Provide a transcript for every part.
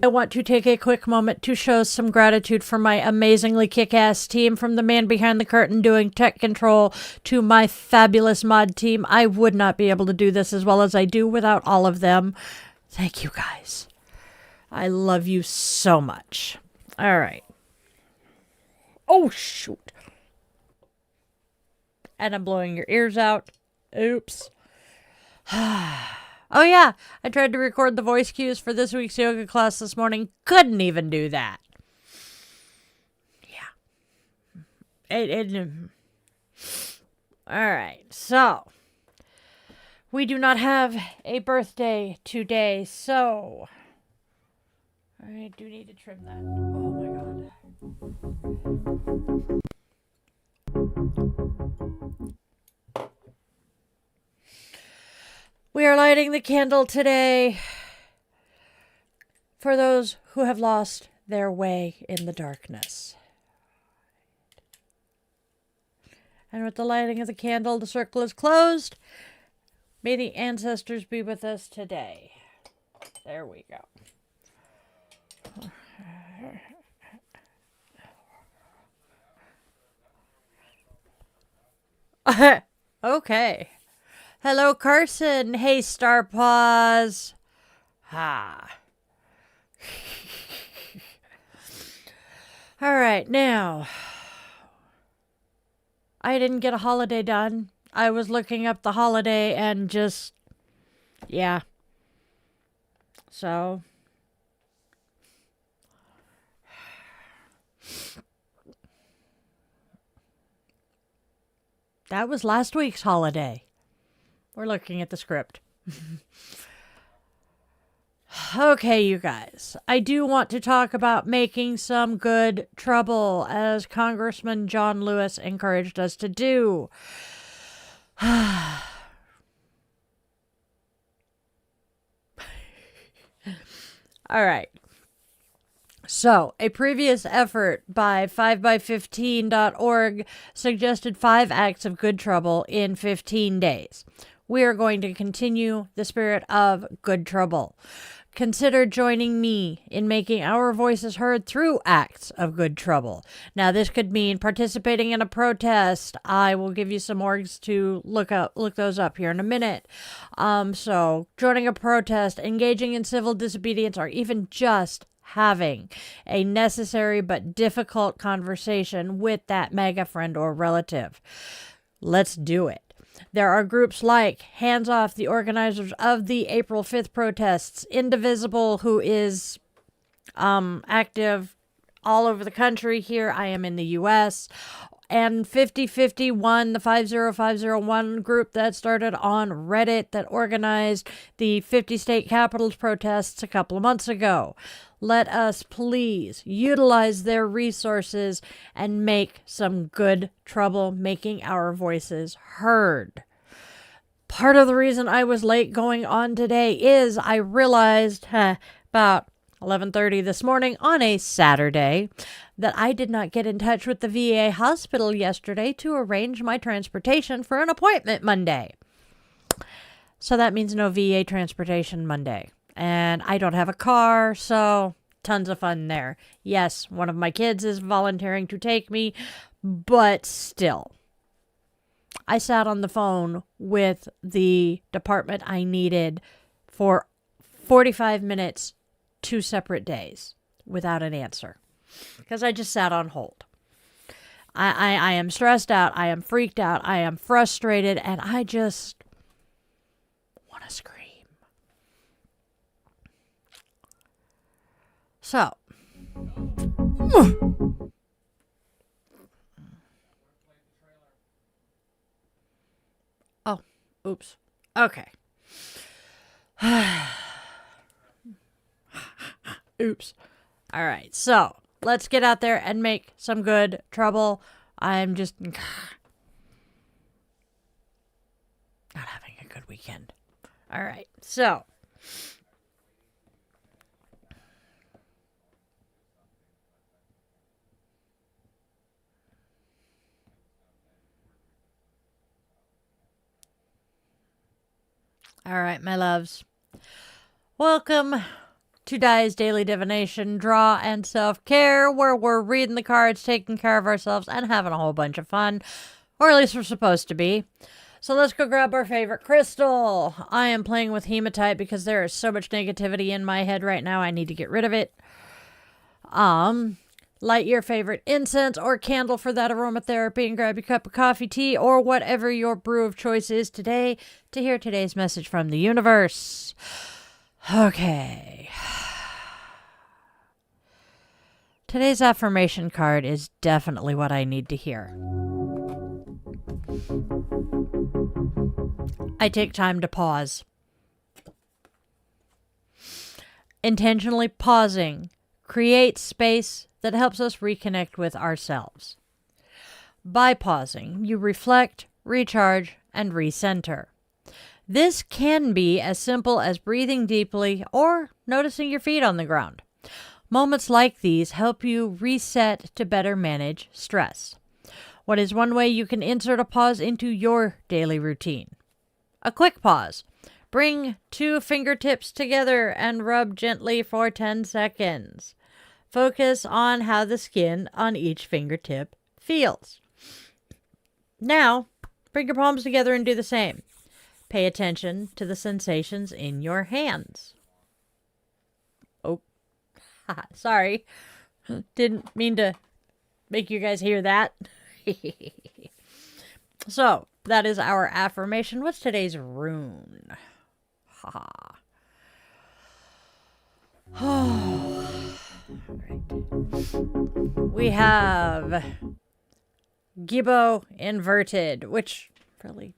I want to take a quick moment to show some gratitude for my amazingly kick-ass team, from the man behind the curtain doing tech control to my fabulous mod team. I would not be able to do this as well as I do without all of them. Thank you guys. I love you so much. All right. Oh, shoot. And I'm blowing your ears out. Oops. Oh, yeah. I tried to record the voice cues for this week's yoga class this morning. Couldn't even do that. Yeah. All right. So, we do not have a birthday today, so I do need to trim that. Oh, my God. We are lighting the candle today for those who have lost their way in the darkness. And with the lighting of the candle, the circle is closed. May the ancestors be with us today. There we go. Okay. Hello, Carson. Hey, Star Paws. Ha. All right, now. I didn't get a holiday done. I was looking up the holiday and just, yeah. So. That was last week's holiday. We're looking at the script. Okay, you guys. I do want to talk about making some good trouble, as Congressman John Lewis encouraged us to do. All right. So, a previous effort by 5by15.org suggested 5 acts of good trouble in 15 days. We are going to continue the spirit of good trouble. Consider joining me in making our voices heard through acts of good trouble. Now, this could mean participating in a protest. I will give you some orgs to look those up here in a minute. So, joining a protest, engaging in civil disobedience, or even just having a necessary but difficult conversation with that MAGA friend or relative. Let's do it. There are groups like Hands Off, the organizers of the April 5th protests, Indivisible, who is active all over the country. Here I am in the U.S., and 5051, the 50501 group that started on Reddit that organized the 50 state capitals protests a couple of months ago. Let us please utilize their resources and make some good trouble making our voices heard. Part of the reason I was late going on today is I realized about 11:30 this morning on a Saturday that I did not get in touch with the VA hospital yesterday to arrange my transportation for an appointment Monday. So that means no VA transportation Monday. And I don't have a car, so tons of fun there. Yes, one of my kids is volunteering to take me, but still. I sat on the phone with the department I needed for 45 minutes, 2 separate days, without an answer. Because I just sat on hold. I am stressed out. I am freaked out. I am frustrated. And I just want to scream. So. Oh, oops. Okay. Oops. All right. So let's get out there and make some good trouble. I'm just not having a good weekend. All right. So. All right, my loves. Welcome Today's daily divination, draw, and self-care, where we're reading the cards, taking care of ourselves, and having a whole bunch of fun. Or at least we're supposed to be. So let's go grab our favorite crystal. I am playing with hematite because there is so much negativity in my head right now. I need to get rid of it. Light your favorite incense or candle for that aromatherapy and grab your cup of coffee, tea, or whatever your brew of choice is today to hear today's message from the universe. Okay. Today's affirmation card is definitely what I need to hear. I take time to pause. Intentionally pausing creates space that helps us reconnect with ourselves. By pausing, you reflect, recharge, and recenter. This can be as simple as breathing deeply or noticing your feet on the ground. Moments like these help you reset to better manage stress. What is one way you can insert a pause into your daily routine? A quick pause. Bring 2 fingertips together and rub gently for 10 seconds. Focus on how the skin on each fingertip feels. Now, bring your palms together and do the same. Pay attention to the sensations in your hands. Oh, sorry. Didn't mean to make you guys hear that. So, that is our affirmation. What's today's rune? We have Gibbo inverted, which really,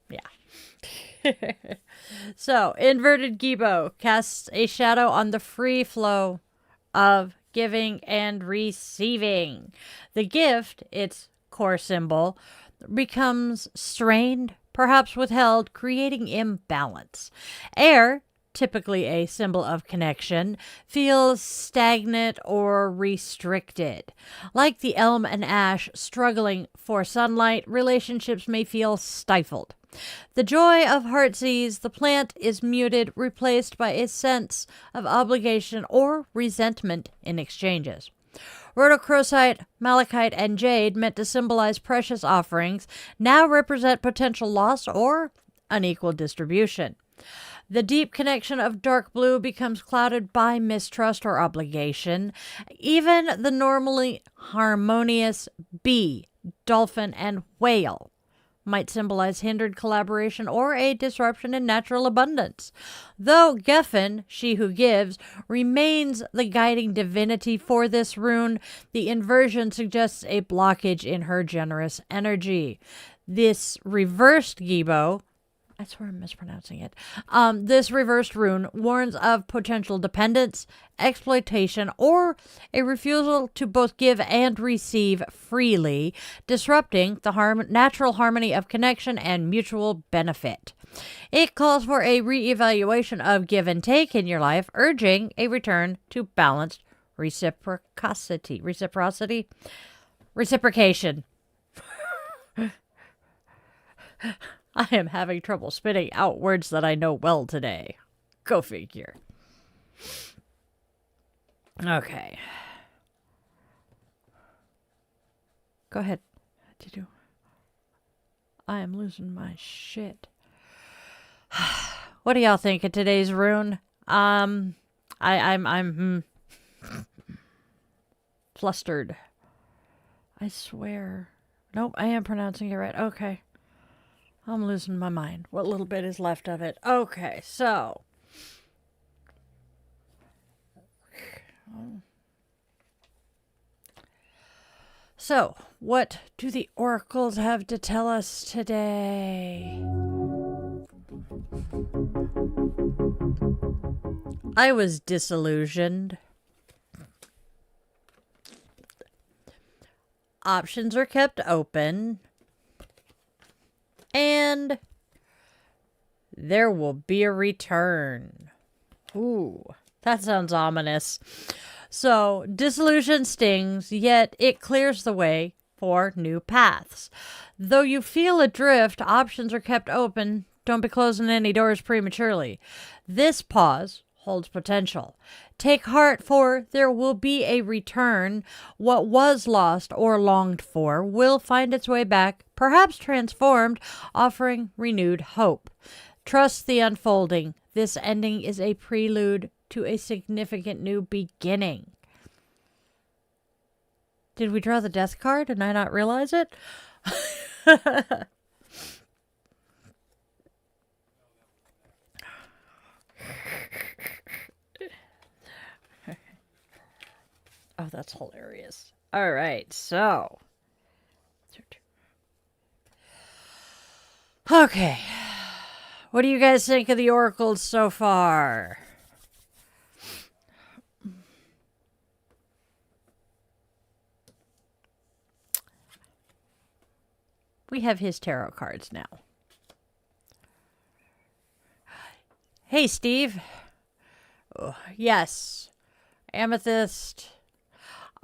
yeah. So, inverted Gibbo casts a shadow on the free flow of giving and receiving. The gift, its core symbol, becomes strained, perhaps withheld, creating imbalance. Air, typically a symbol of connection, feels stagnant or restricted. Like the elm and ash struggling for sunlight, relationships may feel stifled. The joy of heartsease, the plant is muted, replaced by a sense of obligation or resentment in exchanges. Rhodochrosite, malachite, and jade, meant to symbolize precious offerings, now represent potential loss or unequal distribution. The deep connection of dark blue becomes clouded by mistrust or obligation. Even the normally harmonious bee, dolphin, and whale might symbolize hindered collaboration or a disruption in natural abundance. Though Geffen, she who gives, remains the guiding divinity for this rune, the inversion suggests a blockage in her generous energy. This reversed Gibbo, I swear I'm mispronouncing it. This reversed rune warns of potential dependence, exploitation, or a refusal to both give and receive freely, disrupting the natural harmony of connection and mutual benefit. It calls for a reevaluation of give and take in your life, urging a return to balanced reciprocity. Reciprocation. I am having trouble spitting out words that I know well today. Go figure. Okay. Go ahead. I am losing my shit. What do y'all think of today's rune? I'm flustered. I swear. Nope, I am pronouncing it right. Okay. I'm losing my mind. What little bit is left of it. Okay, so. So, what do the oracles have to tell us today? I was disillusioned. Options are kept open. And there will be a return. Ooh, that sounds ominous. So, disillusion stings, yet it clears the way for new paths. Though you feel adrift, options are kept open. Don't be closing any doors prematurely. This pause, holds potential. Take heart, for there will be a return. What was lost or longed for will find its way back, perhaps transformed, offering renewed hope. Trust the unfolding. This ending is a prelude to a significant new beginning. Did we draw the death card and I not realize it? Oh, that's hilarious. All right, so. Okay. What do you guys think of the oracles so far? We have his tarot cards now. Hey, Steve. Oh, yes. Amethyst.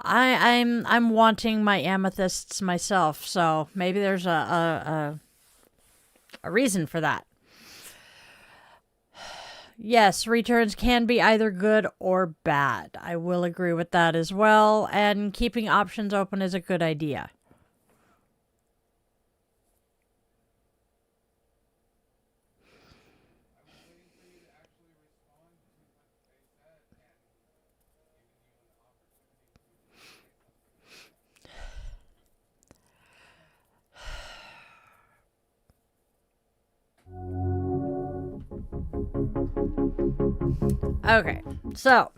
I'm wanting my amethysts myself, so maybe there's a reason for that. Yes, returns can be either good or bad. I will agree with that as well, and keeping options open is a good idea. Okay, so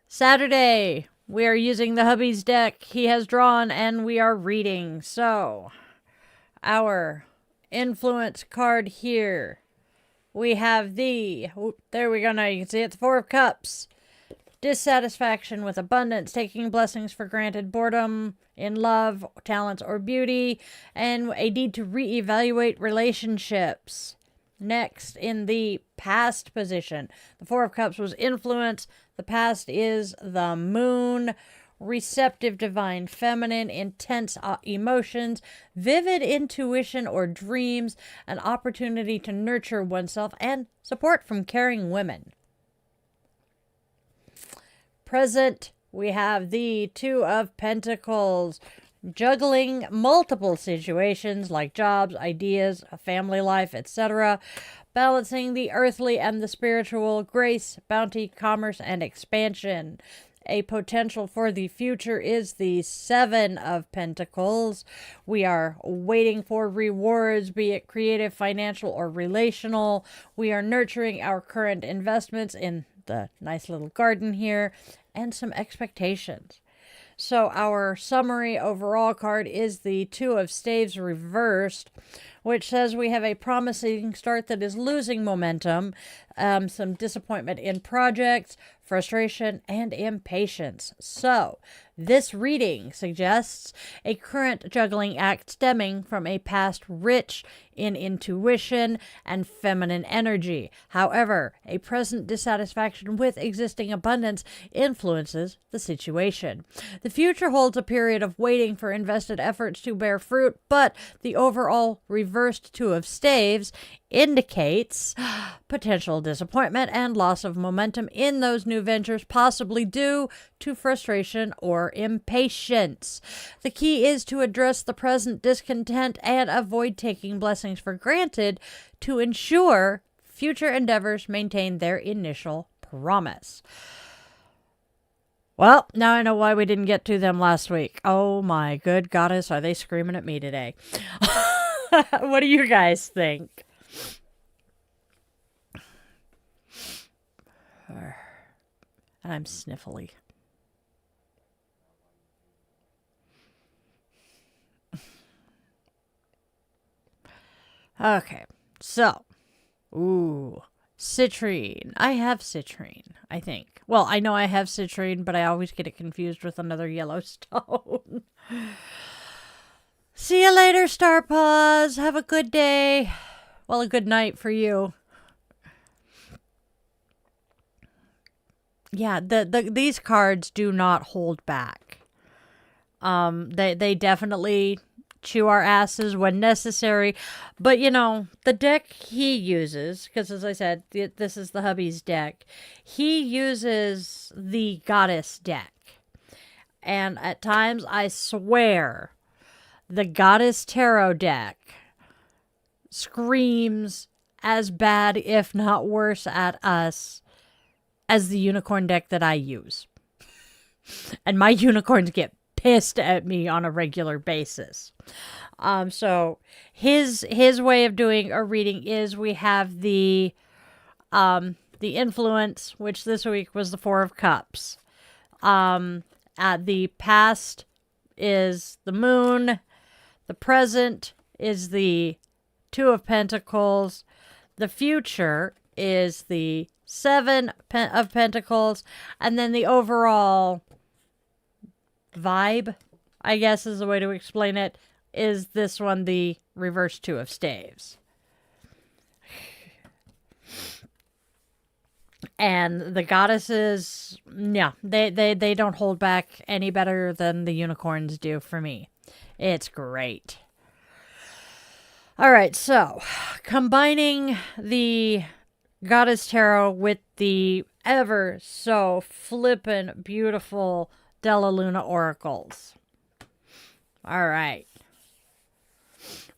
Saturday, we are using the hubby's deck he has drawn and we are reading. So, our influence card here, we have there we go, now you can see it's 4 of Cups. Dissatisfaction with abundance, taking blessings for granted, boredom in love, talents, or beauty, and a need to reevaluate relationships. Next, in the past position, the 4 of Cups was influence. The past is the moon, receptive divine feminine, intense emotions, vivid intuition or dreams, an opportunity to nurture oneself, and support from caring women. Present, we have the 2 of Pentacles, juggling multiple situations like jobs, ideas, a family life, etc., balancing the earthly and the spiritual, grace, bounty, commerce, and expansion. A potential for the future is the 7 of Pentacles. We are waiting for rewards, be it creative, financial, or relational. We are nurturing our current investments in the nice little garden here, and some expectations. So our summary overall card is the 2 of Staves reversed, which says we have a promising start that is losing momentum, some disappointment in projects, frustration, and impatience. So this reading suggests a current juggling act stemming from a past rich in intuition and feminine energy. However, a present dissatisfaction with existing abundance influences the situation. The future holds a period of waiting for invested efforts to bear fruit, but the overall reversed 2 of Staves indicates potential disappointment and loss of momentum in those new ventures, possibly due to frustration or impatience. The key is to address the present discontent and avoid taking blessings for granted to ensure future endeavors maintain their initial promise. Well, now I know why we didn't get to them last week. Oh my good goddess, are they screaming at me today? What do you guys think? And I'm sniffly. Okay, so, citrine. I have citrine, I think. Well, I know I have citrine, but I always get it confused with another Yellowstone. See you later, Star Paws. Have a good day. Well, a good night for you. Yeah, these cards do not hold back. They definitely chew our asses when necessary. But, you know, the deck he uses, because as I said, this is the hubby's deck, he uses the Goddess deck. And at times, I swear, the Goddess Tarot deck screams as bad, if not worse, at us as the unicorn deck that I use. And my unicorns get pissed at me on a regular basis. So his way of doing a reading is we have the influence, which this week was the Four of Cups. The past is the moon. The present is the Two of Pentacles. The future is the Seven of Pentacles. And then the overall vibe, I guess is the way to explain it, is this one, the reverse Two of Staves. And the goddesses, yeah, they don't hold back any better than the unicorns do for me. It's great. All right, so combining the Goddess Tarot with the ever so flippin' beautiful Delaluna Oracles. All right.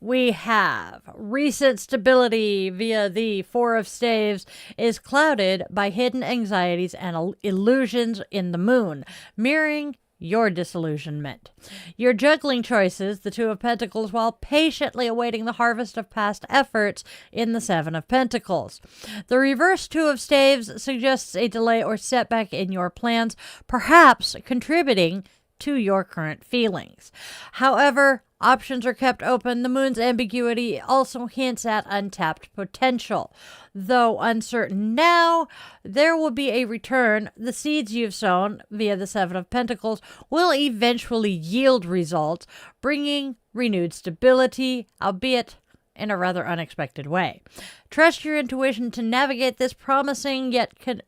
We have recent stability via the Four of Staves is clouded by hidden anxieties and illusions in the moon, mirroring your disillusionment. You're juggling choices, the Two of Pentacles, while patiently awaiting the harvest of past efforts in the Seven of Pentacles. The reverse Two of Staves suggests a delay or setback in your plans, perhaps contributing to your current feelings. However, options are kept open. The moon's ambiguity also hints at untapped potential. Though uncertain now, there will be a return. The seeds you've sown via the Seven of Pentacles will eventually yield results, bringing renewed stability, albeit in a rather unexpected way. Trust your intuition to navigate this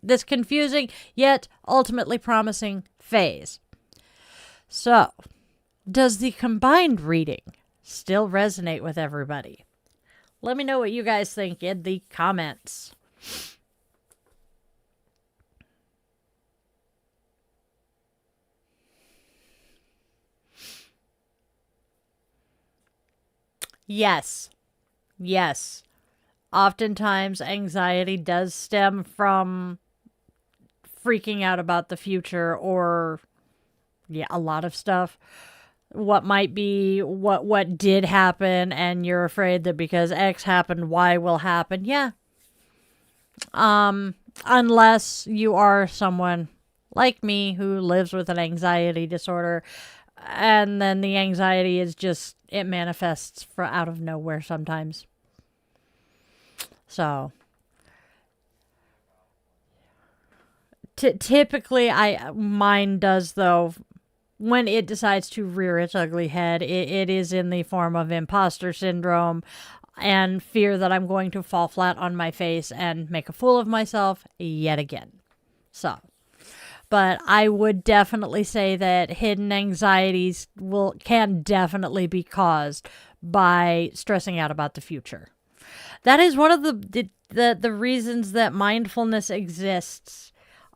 this confusing yet ultimately promising phase. So, does the combined reading still resonate with everybody? Let me know what you guys think in the comments. Yes. Yes. Oftentimes, anxiety does stem from freaking out about the future or, yeah, a lot of stuff. What might be, what did happen, and you're afraid that because X happened, Y will happen. Yeah. Unless you are someone like me who lives with an anxiety disorder, and then the anxiety is just, it manifests out of nowhere sometimes. So, typically, mine does, though. When it decides to rear its ugly head, it is in the form of imposter syndrome and fear that I'm going to fall flat on my face and make a fool of myself yet again. So, but I would definitely say that hidden anxieties can definitely be caused by stressing out about the future. That is one of the reasons that mindfulness exists,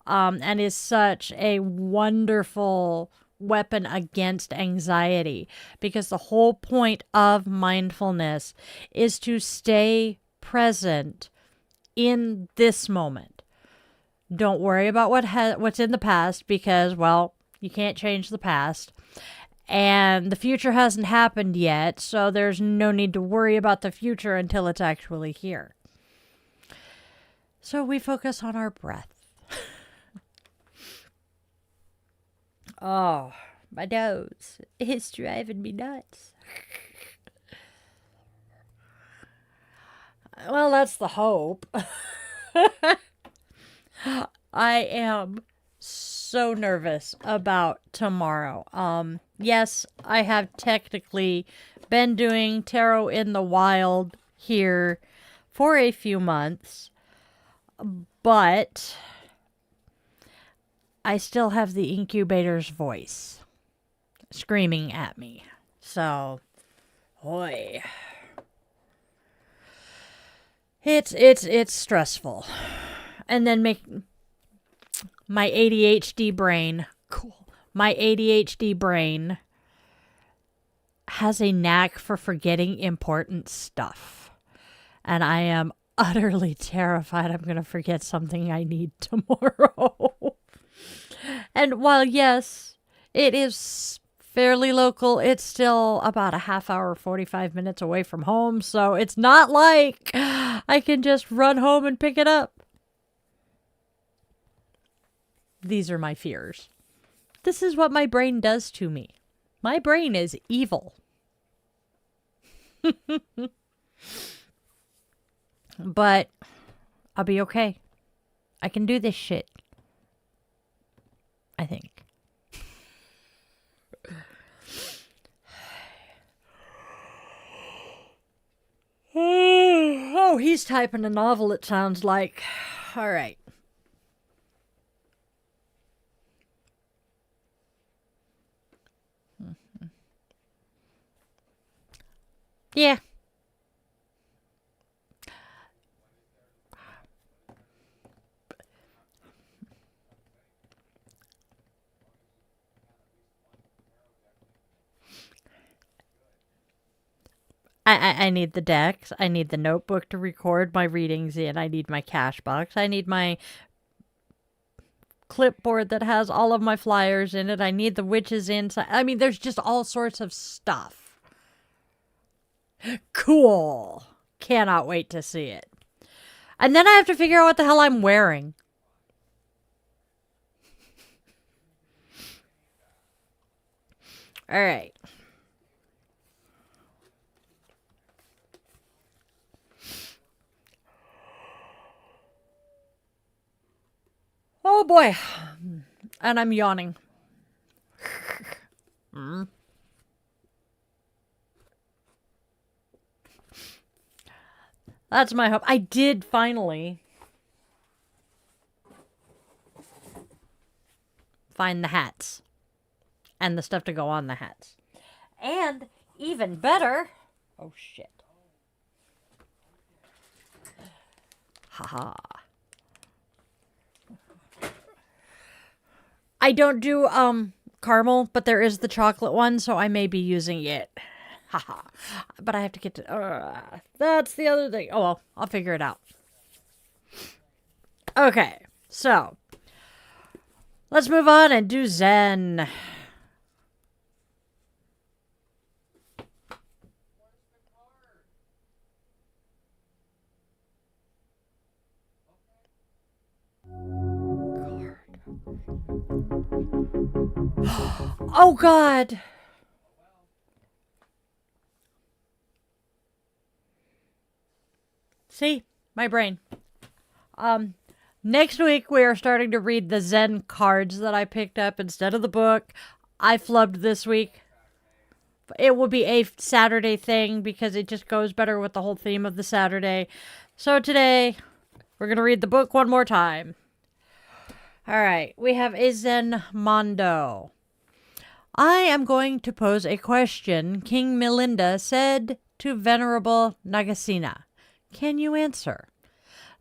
and is such a wonderful weapon against anxiety, because the whole point of mindfulness is to stay present in this moment. Don't worry about what's in the past, because, well, you can't change the past, and the future hasn't happened yet, so there's no need to worry about the future until it's actually here. So we focus on our breath. Oh, my nose. It's driving me nuts. Well, that's the hope. I am so nervous about tomorrow. Yes, I have technically been doing tarot in the wild here for a few months, but I still have the incubator's voice screaming at me. So Hoy. It's stressful. And then my ADHD brain, cool. My ADHD brain has a knack for forgetting important stuff. And I am utterly terrified I'm going to forget something I need tomorrow. And while, yes, it is fairly local, it's still about a half hour, 45 minutes away from home. So it's not like I can just run home and pick it up. These are my fears. This is what my brain does to me. My brain is evil. But I'll be okay. I can do this shit. I think. Oh, he's typing a novel, it sounds like. All right. Yeah. I need the decks. I need the notebook to record my readings in. I need my cash box. I need my clipboard that has all of my flyers in it. I need the witches inside. I mean, there's just all sorts of stuff. Cool. Cannot wait to see it. And then I have to figure out what the hell I'm wearing. All right. Oh boy. And I'm yawning. That's my hope. I did finally find the hats and the stuff to go on the hats. And even better. Oh shit. Haha. I don't do caramel, but there is the chocolate one, so I may be using it. Haha. But I have to get to that's the other thing. Oh well, I'll figure it out. Okay. So, let's move on and do Zen. Oh God. See? My brain. Next week we are starting to read the Zen cards that I picked up instead of the book. I flubbed this week. It will be a Saturday thing because it just goes better with the whole theme of the Saturday. So today we're going to read the book one more time. All right. We have a Zen Mondo. I am going to pose a question King Milinda said to Venerable Nagasena. Can you answer?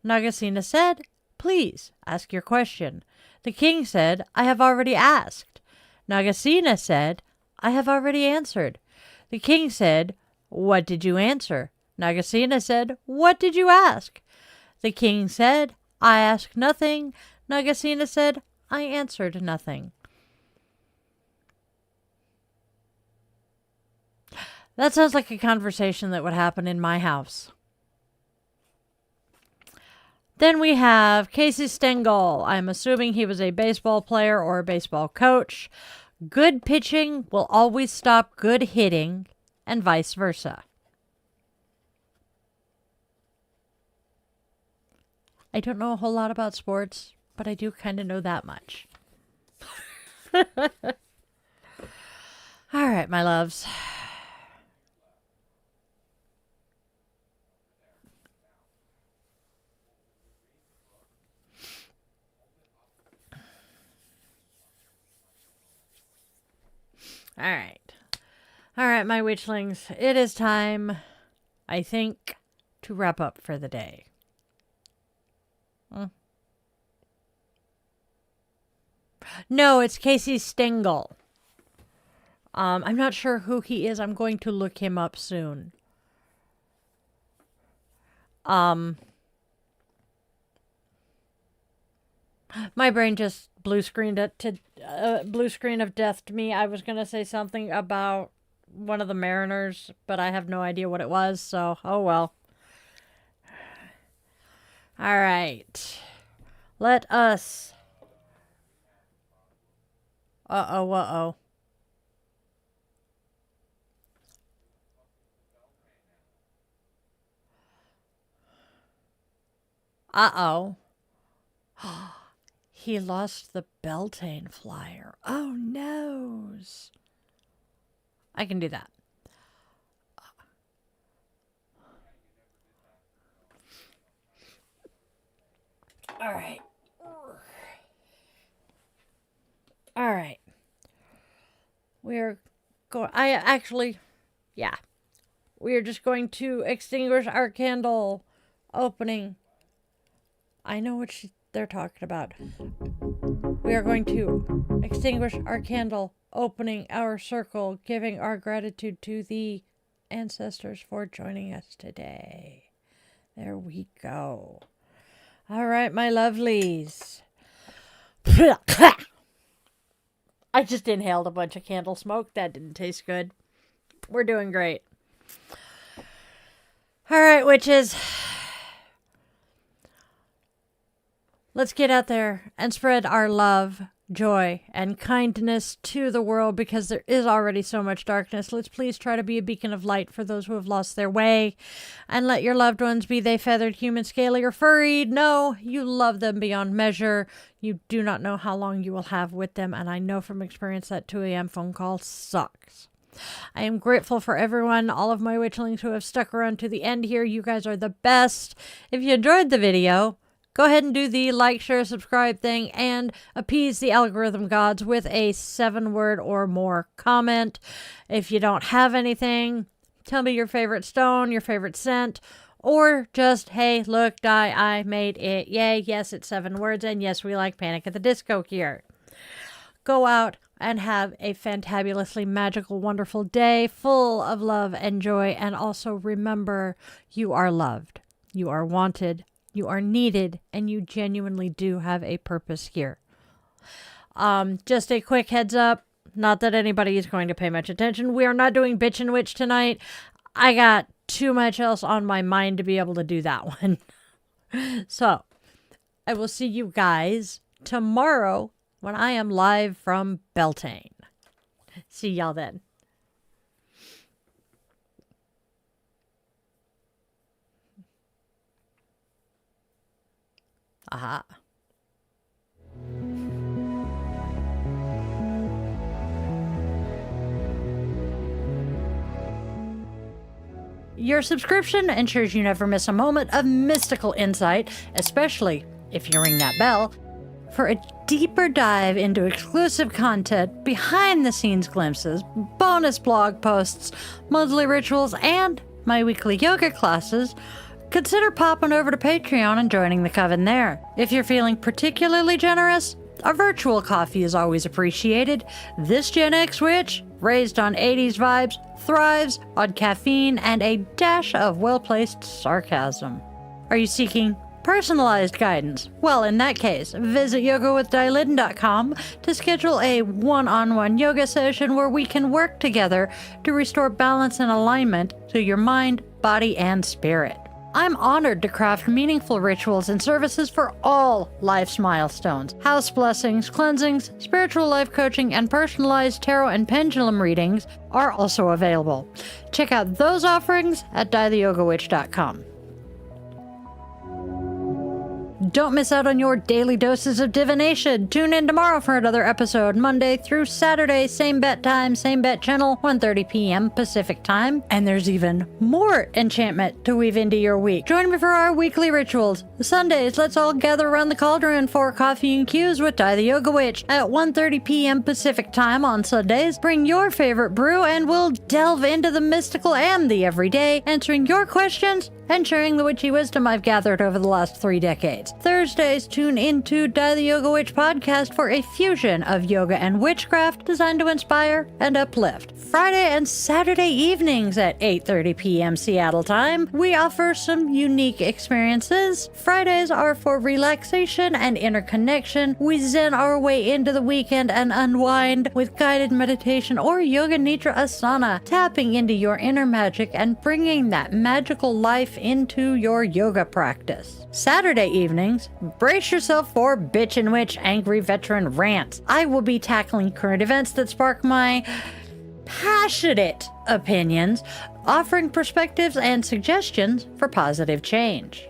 Nagasena said, please ask your question. The king said, I have already asked. Nagasena said, I have already answered. The king said, what did you answer? Nagasena said, what did you ask? The king said, I asked nothing. Nagasena said, I answered nothing. That sounds like a conversation that would happen in my house. Then we have Casey Stengel. I'm assuming he was a baseball player or a baseball coach. Good pitching will always stop good hitting, and vice versa. I don't know a whole lot about sports, but I do kind of know that much. All right, my loves. All right. All right, my witchlings, it is time, I think, to wrap up for the day. No, it's Casey Stengel. I'm not sure who he is. I'm going to look him up soon. My brain just blue screened blue screen of death to me. I was gonna say something about one of the Mariners, but I have no idea what it was. So, oh well. All right, let us. Uh-oh. Uh-oh. He lost the Beltane flyer. Oh, noes. I can do that. All right. All right. We're going... Yeah. We are just going to extinguish our candle opening. I know what they're talking about. We are going to extinguish our candle, opening our circle, giving our gratitude to the ancestors for joining us today. There we go. All right, my lovelies. I just inhaled a bunch of candle smoke. That didn't taste good. We're doing great. All right, witches. Let's get out there and spread our love, joy, and kindness to the world, because there is already so much darkness. Let's please try to be a beacon of light for those who have lost their way, and let your loved ones, be they feathered, human, scaly, or furried, know you love them beyond measure. You do not know how long you will have with them, and I know from experience that 2 a.m. phone call sucks. I am grateful for everyone, all of my witchlings who have stuck around to the end here. You guys are the best. If you enjoyed the video, go ahead and do the like, share, subscribe thing, and appease the algorithm gods with a 7-word or more comment. If you don't have anything, tell me your favorite stone, your favorite scent, or just, hey, look, I made it. Yay, yes, it's 7 words, and yes, we like Panic at the Disco here. Go out and have a fantabulously magical, wonderful day full of love and joy, and also remember, you are loved, you are wanted, you are needed, and you genuinely do have a purpose here. Just a quick heads up, not that anybody is going to pay much attention. We are not doing Bitch and Witch tonight. I got too much else on my mind to be able to do that one. So, I will see you guys tomorrow when I am live from Beltane. See y'all then. Aha. Your subscription ensures you never miss a moment of mystical insight, especially if you ring that bell, for a deeper dive into exclusive content, behind-the-scenes glimpses, bonus blog posts, monthly rituals, and my weekly yoga classes. Consider popping over to Patreon and joining the coven there. If you're feeling particularly generous, a virtual coffee is always appreciated. This Gen X witch, raised on 80s vibes, thrives on caffeine and a dash of well-placed sarcasm. Are you seeking personalized guidance? Well, in that case, visit yogawithdyliden.com to schedule a one-on-one yoga session where we can work together to restore balance and alignment to your mind, body, and spirit. I'm honored to craft meaningful rituals and services for all life's milestones. House blessings, cleansings, spiritual life coaching, and personalized tarot and pendulum readings are also available. Check out those offerings at dietheyogawitch.com. Don't miss out on your daily doses of divination. Tune in tomorrow for another episode, Monday through Saturday, same bet time, same bet channel, 1:30 p.m. Pacific time. And there's even more enchantment to weave into your week. Join me for our weekly rituals. Sundays, let's all gather around the cauldron for coffee and cues with Di the Yoga Witch at 1:30 p.m. Pacific time on Sundays. Bring your favorite brew and we'll delve into the mystical and the everyday, answering your questions and sharing the witchy wisdom I've gathered over the last 3 decades. Thursdays, tune into Di the Yoga Witch podcast for a fusion of yoga and witchcraft designed to inspire and uplift. Friday and Saturday evenings at 8:30 p.m. Seattle time, we offer some unique experiences. Fridays are for relaxation and interconnection. We zen our way into the weekend and unwind with guided meditation or yoga nidra asana, tapping into your inner magic and bringing that magical life into your yoga practice. Saturday evenings, brace yourself for Bitch and Witch Angry Veteran Rants. I will be tackling current events that spark my passionate opinions, offering perspectives and suggestions for positive change.